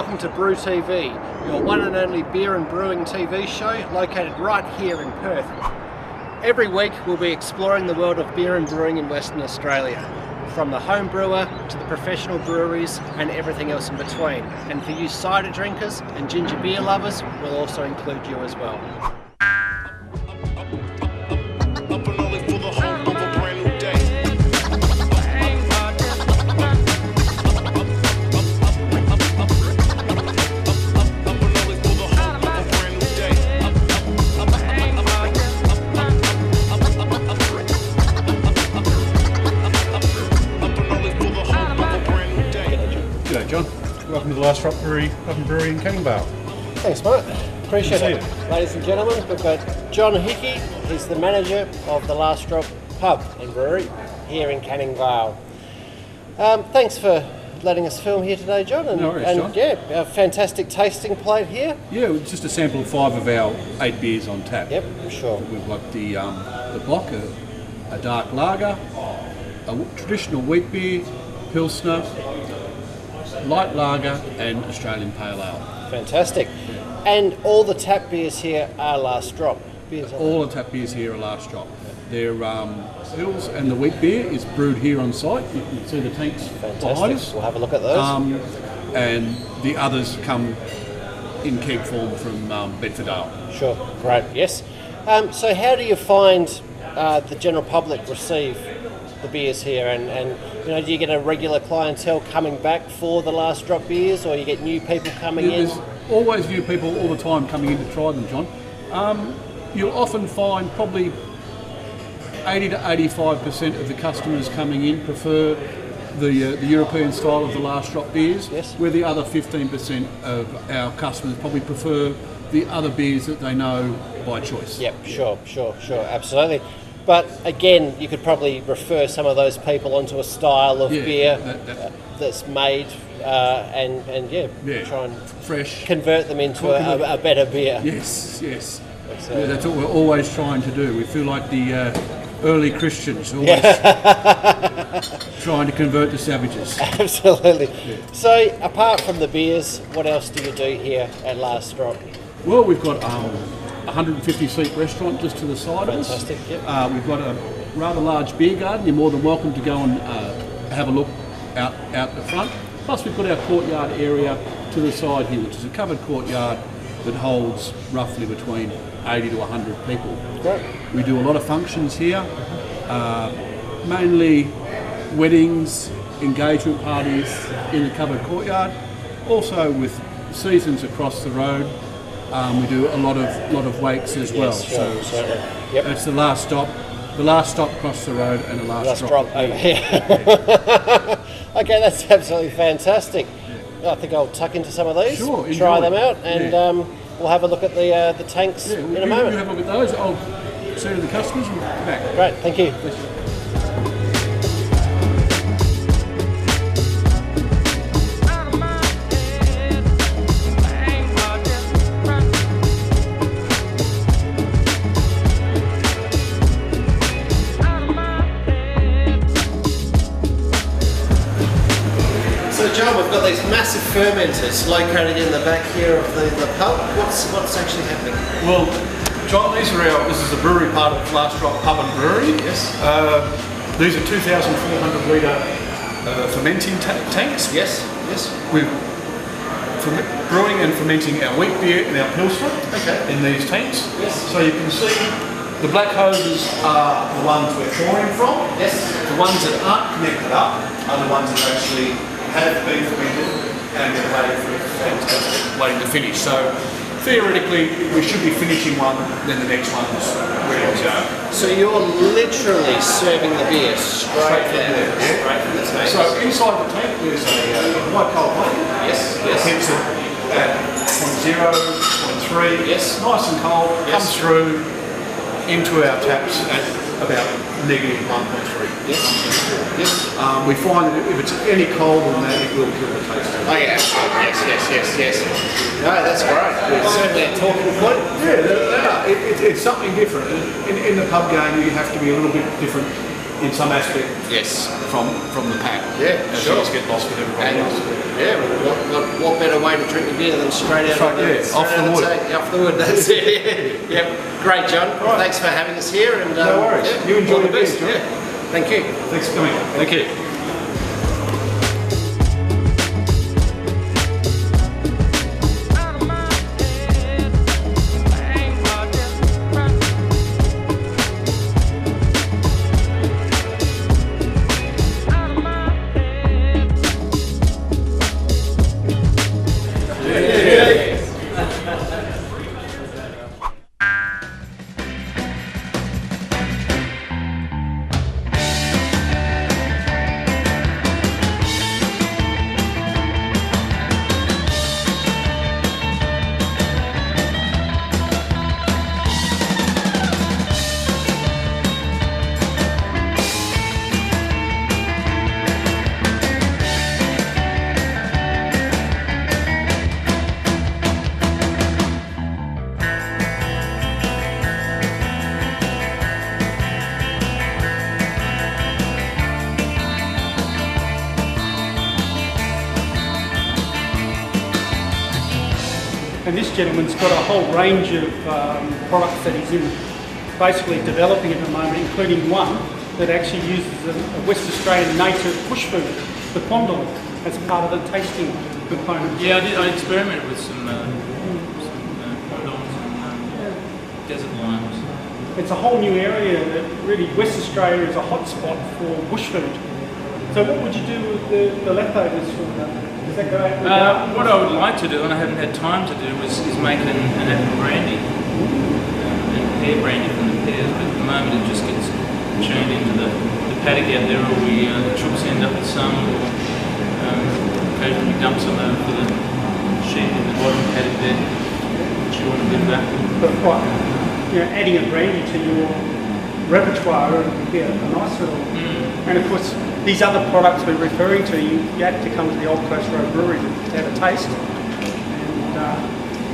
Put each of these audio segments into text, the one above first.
welcome to BrewTV, your one and only beer and brewing TV show located right here in Perth. Every week we'll be exploring the world of beer and brewing in Western Australia, from the home brewer to the professional breweries and everything else in between. And for you cider drinkers and ginger beer lovers, we'll also include you as well. John, welcome to the Last Drop Brewery, Pub and Brewery in Canning Vale. Thanks, mate. Appreciate it. Ladies and gentlemen, we've got John Hickey. He's the manager of the Last Drop Pub and Brewery here in Canning Vale. Thanks for letting us film here today, John. And, no worries, John. Yeah, a fantastic tasting plate here. Yeah, it's just a sample of 5 of our 8 beers on tap. Yep, sure. We've got the block, a dark lager, a traditional wheat beer, pilsner, light lager and Australian pale ale. Fantastic. And all the tap beers here are Last Drop beers? All the tap beers here are Last Drop. They're ales, and the wheat beer is brewed here on site. You can see the tanks behind us. We'll have a look at those. And the others come in keg form from Bedford Ale. Sure, great, yes. So how do you find the general public receive the beers here, and you know, do you get a regular clientele coming back for the Last Drop beers, or you get new people coming in? There's always new people all the time coming in to try them, John. You'll often find probably 80 to 85% of the customers coming in prefer the European style of the Last Drop beers, yes. Where the other 15% of our customers probably prefer the other beers that they know by choice. Yep, sure, absolutely. But again, you could probably refer some of those people onto a style of beer that's made and try and fresh, convert them into a better beer. Yes. That's what we're always trying to do. We feel like the early Christians, always trying to convert the savages. Absolutely. Yeah. So, apart from the beers, what else do you do here at Last Drop? Well, we've got 150-seat restaurant just to the side of us. Fantastic, yep. We've got a rather large beer garden. You're more than welcome to go and have a look out the front. Plus we've got our courtyard area to the side here, which is a covered courtyard that holds roughly between 80 to 100 people. Great. We do a lot of functions here, mainly weddings, engagement parties in the covered courtyard, also with seasons across the road. We do a lot of wakes as well. Sure, so yep. It's the last stop across the road, and the last drop over here. Okay, that's absolutely fantastic. Yeah. I think I'll tuck into some of these, try them out, and we'll have a look at the tanks in a moment. You have a look at those. I'll see to the customers and we'll be back. Great, thank you. So John, we've got these massive fermenters located in the back here of the pub. What's actually happening? Well, John, this is the brewery part of Last Drop Pub and Brewery. Yes. These are 2,400 litre fermenting tanks. Yes. We're brewing and fermenting our wheat beer and our pilsner in these tanks. Yes. So you can see the black hoses are the ones we're pouring from. Yes. The ones that aren't connected up are the ones that actually have been fermented and they're waiting to finish. So theoretically, we should be finishing one, then the next one's ready to go. So you're literally serving the beer straight from the tank. So inside the tank, there's a white cold plate. Yes. Keeps it at 0.0, 0.3. Yes. Nice and cold. Yes. Comes through into our taps at about negative 1.3. Yes. We find that if it's any colder than that, it will kill the taste. Oh yeah, yes. No, that's great. It's certainly a talking point. Yeah, it's something different. In the pub game, you have to be a little bit different in some aspect Yes. from the pack. Yeah, as sure. things get lost with everybody And else. yeah, what better way to drink the beer than straight out of the, off the wood. Off the wood, that's it. Yep, great, John. Right. Thanks for having us here. And No worries. yeah, You enjoy all the the beer, best. John. Yeah. Thank you. Thanks for coming. Thank you. And this gentleman's got a whole range of products that he's basically developing at the moment, including one that actually uses a West Australian native bush food, the condom, as part of the tasting component. Yeah, I experimented with some condoms and desert limes. It's a whole new area that really, West Australia is a hot spot for bush food. So what would you do with the leftovers from that? Does that go out? What I would like to do, and I haven't had time to do, is make an apple brandy and pear brandy from the pears, but at the moment it just gets churned into the paddock out there, or the chooks end up with some, or occasionally dump some over for the sheep in the bottom paddock there, which you want to give back. But quite, adding a brandy to your repertoire would be a nice little. And of course, these other products we're referring to, you had to come to the Old Coast Road Brewery to have a taste. And,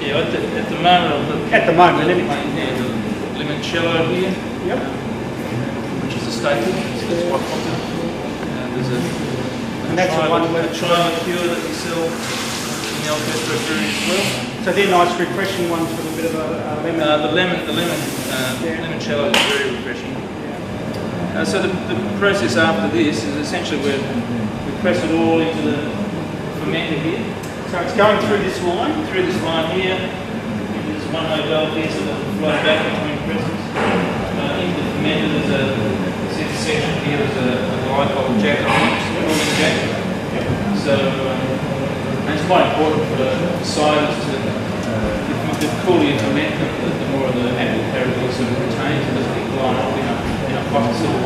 Yeah, at the moment, At the moment, anyway. Yeah, the limoncello here, yep. which is a staple. It's quite popular. There's And that's the one where a chai liqueur that we sell in the Old Coast Road Brewery as well. So they're nice, refreshing ones with a bit of a lemon. The limoncello is very refreshing. So the process after this is essentially we press it all into the fermenter here. So it's going through this line. Through this line here, there's one way valve here so that it will flow back between presses. Into the fermenter there's a section here, there's a glycol jack on it, jack. So and it's quite important for the ciders to, the cooler you ferment them, the more of the apple character sort of retains and doesn't get blown off in a hot sort of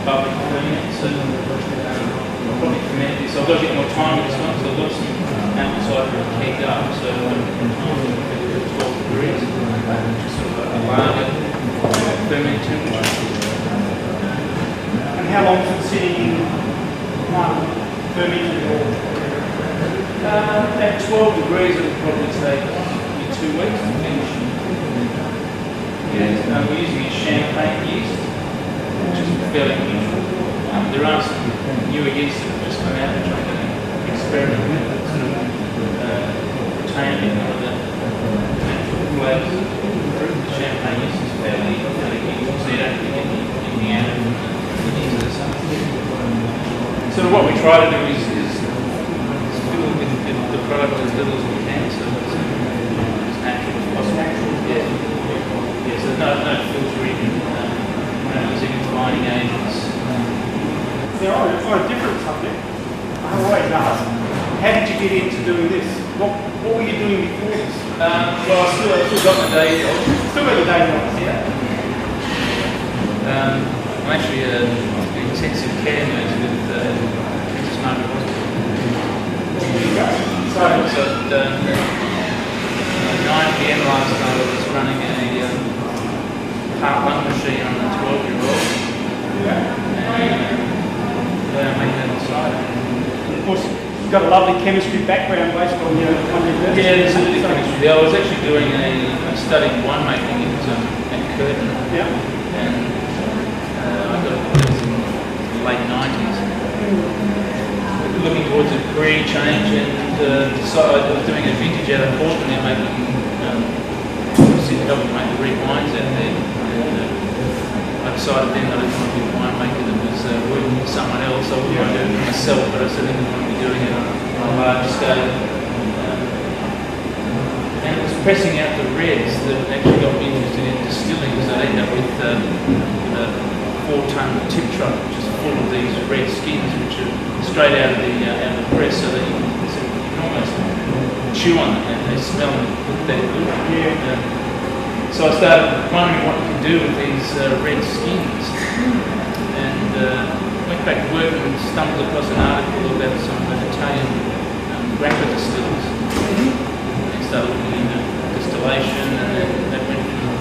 bubbling ferment. So I'll probably ferment this. I've got to get more time with this one, so I've got some apple cider heat up, so I'm 12 degrees, just sort of a lager ferment temperature. And how long is it sitting in one fermented or? At 12 degrees it will probably take 2 weeks to finish. Yeah, we're using a champagne yeast, which is fairly neutral. There are some newer yeasts that have just come out which I'm going to experiment with, that sort of retaining one of the natural flavours of the fruit. The champagne yeast is fairly neutral, so you don't get anything out of it into the sun. So what we try to do is fill the product as little as we can, so it's as natural as possible. Yeah, so no filtering, no using refining agents. Now, on a different subject, I always ask, how did you get into doing this? What were you doing before this? Well, I still got my day job. Still got your day job, Yeah. I'm actually an intensive care nurse with Princess Margaret Hospital. So at 9 PM last night I was running a heart lung machine on a 12-year-old. And making that cider. Of course, you've got a lovely chemistry background based on your university. Yeah, there's a bit of chemistry there. I was actually doing a study of winemaking at Curtin. Yeah. And I got some late 90s. Looking towards a career change, and decided I was doing a vintage out of Portland and making, helping make the red wines out there. And I decided then that I didn't want to be a winemaker that was working for someone else. I wouldn't want to do it for myself, but I certainly didn't want to be doing it on a large scale. And it was pressing out the reds that actually got me interested in distilling, because I ended up with a 4-ton tip truck, which is full of these red skins, which are straight out of the press, so that you can almost chew on them and they smell and look that good. Yeah. So I started wondering what you can do with these red skins, and went back to work and stumbled across an article about some Italian grappa distillers. And started looking into distillation, and then that went from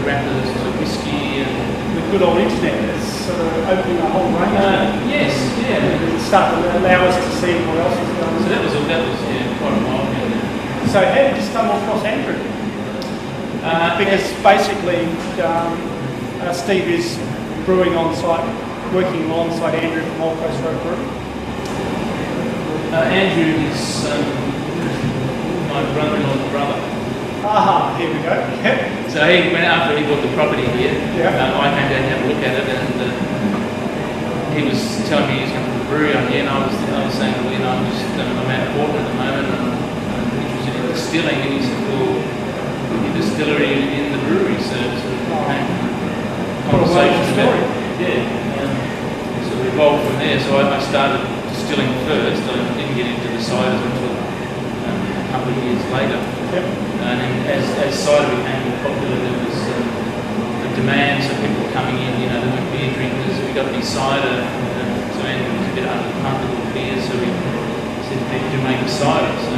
grappas to whiskey. And the good old internet is sort of opening a whole range. Yes, yeah. And it started to allow us to see what else is going on. So that was quite a while ago. So how did you stumble across Andrew? Because basically Steve is brewing on site, working alongside Andrew from Old Coast Road Brewery. Andrew is my brother-in-law's brother. Aha, here we go. Yep. So he went after he bought the property here. Yeah. I came down and had a look at it, and he was telling me he was going to put a brewery on here, and I was saying, well, you know, I'm out of Portland at the moment, and I'm interested in distilling, and he said, well, your distillery in the brewery, so it sort of became conversation about it. Yeah. So it evolved from there. So I started distilling first. I didn't get into the ciders until a couple of years later. Yep. And then as cider became more popular, there was a demand, so people were coming in, you know, they weren't beer drinkers, we got any cider, so Andrew was a bit under the pump with beer, so we said, do make a cider. So